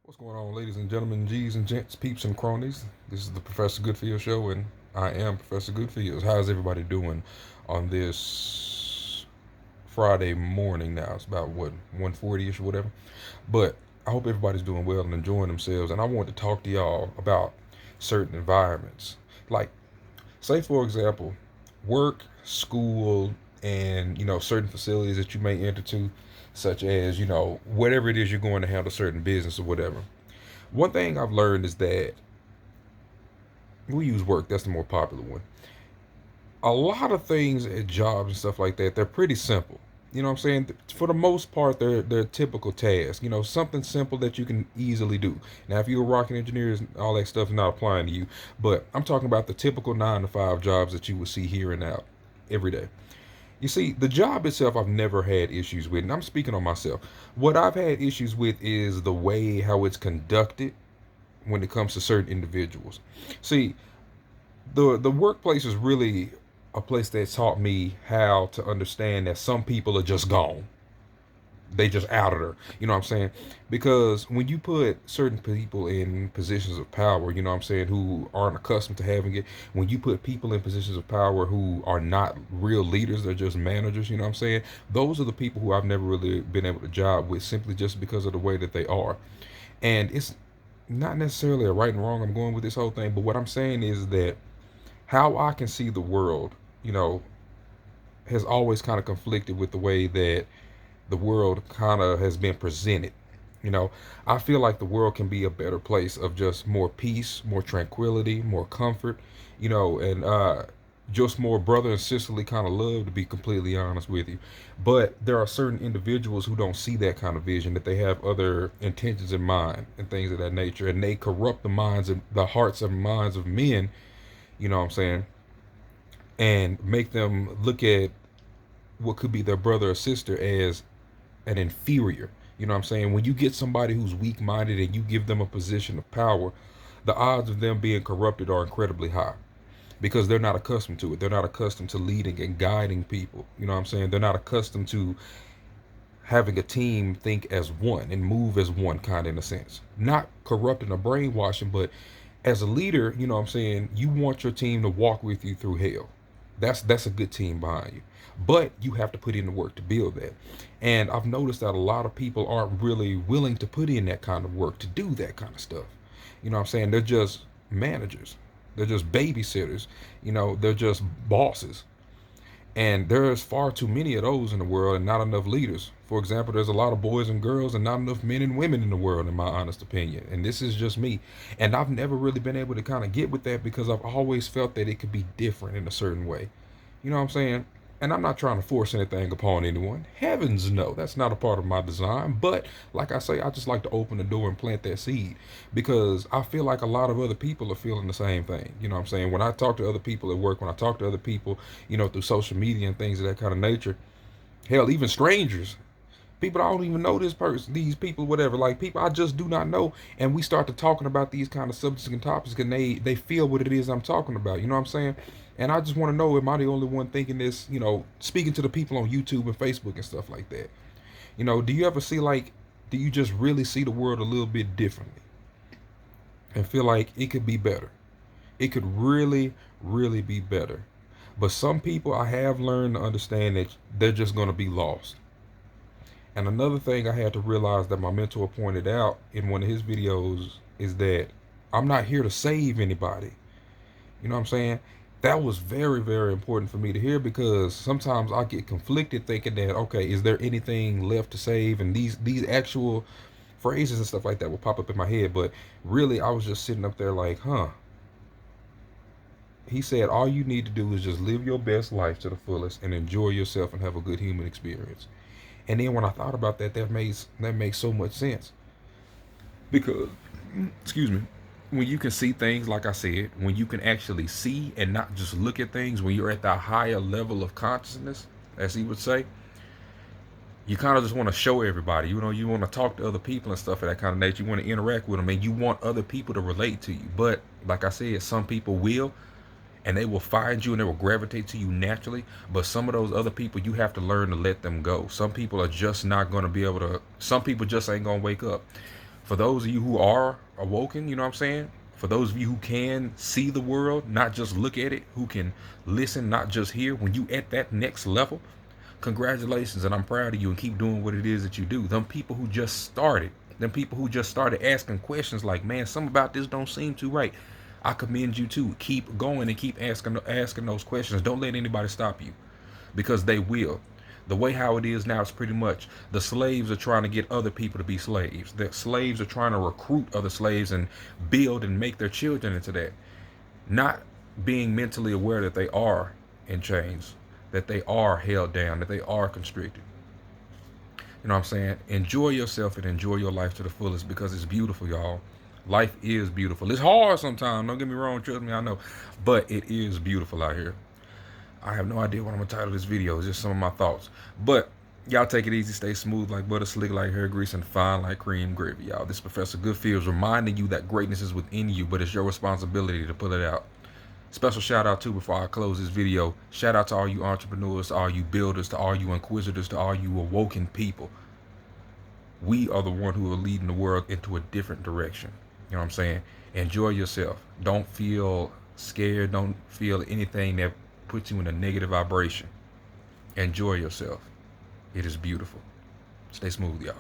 What's going on, ladies and gentlemen, G's and gents, peeps and cronies? This is the Professor Goodfeels show, and I am Professor Goodfeels. How's everybody doing on this Friday morning now? It's about what 1:40ish or whatever. But I hope everybody's doing well and enjoying themselves. And I want to talk to y'all about certain environments, like say for example, work, school, and certain facilities that you may enter to, such as whatever it is you're going to handle certain business or whatever. One thing I've learned is that we use work, that's the more popular one. A lot of things at jobs and stuff like that, they're pretty simple. You know what I'm saying? For the most part, they're typical tasks. Something simple that you can easily do. Now, if you're a rocket engineer, all that stuff is not applying to you. But I'm talking about the typical 9 to 5 jobs that you would see here and out every day. You see, the job itself, I've never had issues with, and I'm speaking on myself. What I've had issues with is the way how it's conducted when it comes to certain individuals. See, the workplace is really a place that taught me how to understand that some people are just gone. They just out of there. You know what I'm saying? Because when you put certain people in positions of power, you know what I'm saying, who aren't accustomed to having it, when you put people in positions of power who are not real leaders, they're just managers, you know what I'm saying? Those are the people who I've never really been able to job with simply just because of the way that they are. And it's not necessarily a right and wrong I'm going with this whole thing, but what I'm saying is that how I can see the world, you know, has always kind of conflicted with the way that the world kind of has been presented. You know, I feel like the world can be a better place of just more peace, more tranquility, more comfort, and just more brother and sisterly kind of love, to be completely honest with you. But there are certain individuals who don't see that kind of vision, that they have other intentions in mind and things of that nature, and they corrupt the minds and the hearts and minds of men, you know what I'm saying, and make them look at what could be their brother or sister as an inferior. You know what I'm saying? When you get somebody who's weak minded and you give them a position of power, the odds of them being corrupted are incredibly high because they're not accustomed to it. They're not accustomed to leading and guiding people. You know what I'm saying? They're not accustomed to having a team think as one and move as one, kind of, in a sense. Not corrupting or brainwashing, but as a leader, you know what I'm saying, you want your team to walk with you through hell. That's a good team behind you. But you have to put in the work to build that. And I've noticed that a lot of people aren't really willing to put in that kind of work to do that kind of stuff. You know what I'm saying? They're just managers. They're just babysitters. They're just bosses. And there's far too many of those in the world and not enough leaders. For example, there's a lot of boys and girls and not enough men and women in the world, in my honest opinion. And this is just me. And I've never really been able to kind of get with that because I've always felt that it could be different in a certain way. You know what I'm saying? And I'm not trying to force anything upon anyone. Heavens no, that's not a part of my design. But like I say, I just like to open the door and plant that seed because I feel like a lot of other people are feeling the same thing. You know what I'm saying? When I talk to other people at work, when I talk to other people, through social media and things of that kind of nature, hell, even strangers, people I don't even know this person, these people, whatever, like people I just do not know, and we start to talking about these kind of subjects and topics, and they feel what it is I'm talking about. You know what I'm saying? And I just want to know, am I the only one thinking this? Speaking to the people on YouTube and Facebook and stuff like that. Do you ever see, like, do you just really see the world a little bit differently and feel like it could be better? It could really, really be better. But some people, I have learned to understand that they're just going to be lost. And another thing I had to realize that my mentor pointed out in one of his videos is that I'm not here to save anybody. You know what I'm saying? That was very, very important for me to hear because sometimes I get conflicted thinking that, okay, is there anything left to save? And these actual phrases and stuff like that will pop up in my head. But really, I was just sitting up there like, huh. He said, all you need to do is just live your best life to the fullest and enjoy yourself and have a good human experience. And then when I thought about that, that makes so much sense. Because, excuse me, when you can see things, like I said, when you can actually see and not just look at things, when you're at that higher level of consciousness, as he would say, you kind of just want to show everybody, you want to talk to other people and stuff of that kind of nature. You want to interact with them and you want other people to relate to you. But like I said, some people will, and they will find you and they will gravitate to you naturally. But some of those other people, you have to learn to let them go. Some people are just not going to be able to, some people just ain't going to wake up. For those of you who are awoken, you know what I'm saying? For those of you who can see the world, not just look at it, who can listen, not just hear, when you at that next level, congratulations, and I'm proud of you, and keep doing what it is that you do. Them people who just started, asking questions like, man, something about this don't seem too right. I commend you too. Keep going and keep asking those questions. Don't let anybody stop you, because they will. The way how it is now is pretty much the slaves are trying to get other people to be slaves. The slaves are trying to recruit other slaves and build and make their children into that. Not being mentally aware that they are in chains, that they are held down, that they are constricted. You know what I'm saying? Enjoy yourself and enjoy your life to the fullest, because it's beautiful, y'all. Life is beautiful. It's hard sometimes, don't get me wrong, trust me, I know. But it is beautiful out here. I have no idea what I'm gonna title this video. It's just some of my thoughts. But y'all take it easy, stay smooth like butter, slick like hair grease, and fine like cream gravy, y'all. This is Professor Goodfeels reminding you that greatness is within you, but it's your responsibility to pull it out. Special shout out too, before I close this video, shout out to all you entrepreneurs, to all you builders, to all you inquisitors, to all you awoken people. We are the one who are leading the world into a different direction. You know what I'm saying? Enjoy yourself. Don't feel scared. Don't feel anything that puts you in a negative vibration. Enjoy yourself. It is beautiful. Stay smooth, y'all.